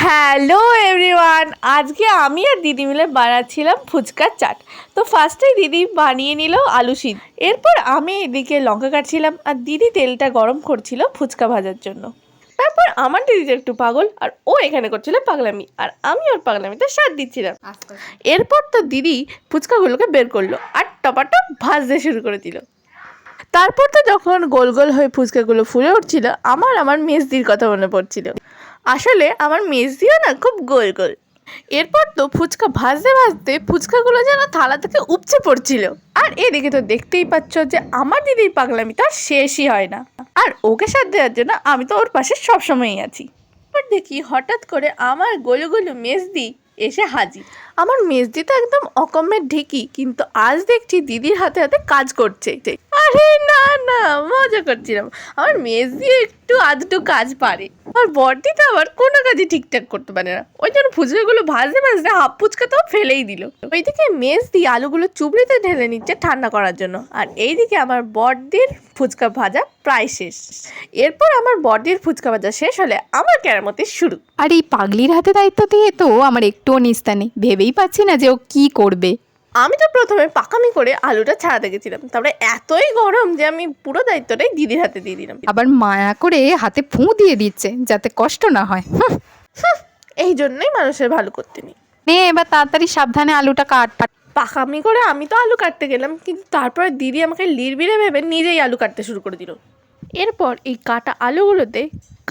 Hello everyone, আজকে আমি আর দিদি মিলে বানাচ্ছিলাম ফুচকার চাট। তো ফার্স্টেই দিদি বানিয়ে নিল আলু সিদ্ধ, এরপর আমি এদিকে লঙ্কা কাটছিলাম আর দিদি তেলটা গরম করছিল ফুচকা ভাজার জন্য। তারপর আমার দিদি একটু পাগল আর ও এখানে করছিল পাগলামি, আর আমি ওর পাগলামিতে সাথ দিচ্ছিলাম। এরপর তো দিদি ফুচকাগুলোকে বের করলো আর টপাটপ ভাজতে শুরু করে দিল। তারপর তো যখন গোল গোল হয়ে ফুচকাগুলো ফুলে উঠছিল, আমার মেজদির কথা মনে পড়ছিল। আসলে আমার মেজদিও না খুব গোল গোল। এরপর তো ফুচকা ভাজতে ভাজতে ফুচকাগুলো যেন থালা থেকে উপচে পড়ছিল। আর এদিকে তো দেখতেই পাচ্ছ যে আমার দিদির পাগলামি তার শেষই হয় না। আর ওকে সাথ দেওয়ার জন্য আমি তো ওর পাশে সবসময়ই আছি। এবার দেখি হঠাৎ করে আমার গোলু গোলু মেজদি এসে হাজির। আমার মেজদি তো একদম অকম্যের ঢেকি, কিন্তু আজ দেখছি দিদির হাতে হাতে কাজ করছে। আরে না না, মজা করছিলাম। আমার মেজদিও একটু আধটু কাজ পারে, আর বড়দি তো আবার কোনো কাজই ঠিকঠাক করতে পারে না। ওই জন্য ফুচকাগুলো ভাজতে ভাজতে হাফ ফুচকা তো ফেলেই দিল। ওইদিকে মেজদি আলুগুলো চুবড়িতে ঢেলে নিচ্ছে ঠান্ডা করার জন্য, আর এইদিকে আমার বড়দির ফুচকা ভাজা প্রায় শেষ। এরপর আমার বড়দির ফুচকা ভাজা শেষ হলে আমার কেরামতি শুরু। আর এই পাগলির হাতে দায়িত্ব দিয়ে তো আমার একটুও নিস্তা নেই, ভেবেই পাচ্ছি না যে ও কি করবে। আমি তো প্রথমে পাকামি করে আলুটা ছাড়াতে গেছিলাম, তারপরে এতই গরম যে আমি পুরো দায়িত্বটাই দিদির হাতে দিয়ে দিলাম। আবার মায়া করে হাতে ফুঁ দিয়ে দিচ্ছে যাতে কষ্ট না হয়। এই জন্যই মানুষের ভালো করতে নেই। নে এবার তাড়াতাড়ি সাবধানে আলুটা কাট। পাকামি করে আমি তো আলু কাটতে গেলাম, কিন্তু তারপরে দিদি আমাকে লিরবিরে ভেবে নিজেই আলু কাটতে শুরু করে দিল। এরপর এই কাটা আলুগুলোতে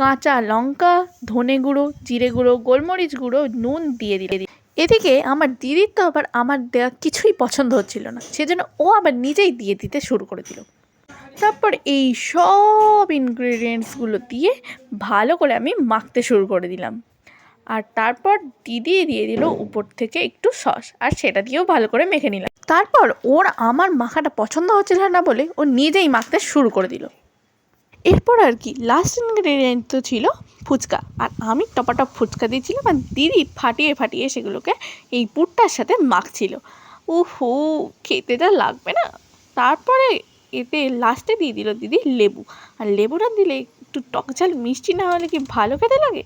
কাঁচা লঙ্কা, ধনে গুঁড়ো, জিরে গুঁড়ো, গোলমরিচ গুঁড়ো, নুন দিয়ে দিলে। এদিকে আমার দিদির তো আবার আমার দেওয়া কিছুই পছন্দ হচ্ছিল না, সেজন্য ও আবার নিজেই দিয়ে দিতে শুরু করে দিল। তারপর এই সব ইনগ্রিডিয়েন্টসগুলো দিয়ে ভালো করে আমি মাখতে শুরু করে দিলাম। আর তারপর দিদি দিয়ে দিল উপর থেকে একটু সস, আর সেটা দিয়েও ভালো করে মেখে নিলাম। তারপর ওর আমার মাখাটা পছন্দ হচ্ছিল না বলে ও নিজেই মাখতে শুরু করে দিল। এরপর আর কি লাস্ট ইনগ্রিডিয়েন্ট তো ছিল ফুচকা, আর আমি টপাটপ ফুচকা দিয়েছিলাম আর দিদি ফাটিয়ে ফাটিয়ে সেগুলোকে এই পুরটার সাথে মাখছিল। উহু, খেতে যা লাগবে না। তারপরে এতে লাস্টে দিয়ে দিল দিদি লেবু, আর লেবুটা দিলে একটু টক ঝাল মিষ্টি না হলে কি ভালো খেতে লাগে।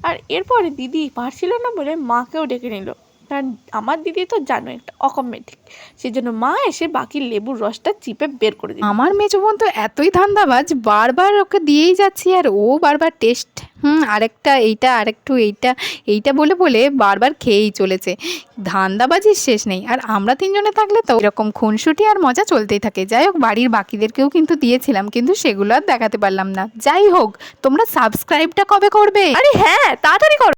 আর এরপরে দিদি পারছিল না বলে মাকেও ডেকে নিল, কারণ আমার দিদি তো জানো একটা অকমেটিক, সেই জন্য মা এসে বাকি লেবুর রসটা চিপে বের করে দিল। আমার মেজো বোন তো এতই ধান্দাবাজ, বারবার ওকে দিয়েই যাচ্ছি আর ও বারবার টেস্ট আরেকটা এইটা আরেকটু এইটা এইটা বলে বলে বারবার খেয়েই চলেছে। ধান্দাবাজির শেষ নেই। আর আমরা তিনজনে থাকলে তো এরকম খুনসুটি আর মজা চলতেই থাকে। যাই হোক, বাড়ির বাকিদেরকেও কিন্তু দিয়েছিলাম, কিন্তু সেগুলো আর দেখাতে পারলাম না। যাই হোক, তোমরা সাবস্ক্রাইবটা কবে করবে? আরে হ্যাঁ, তাড়াতাড়ি করো।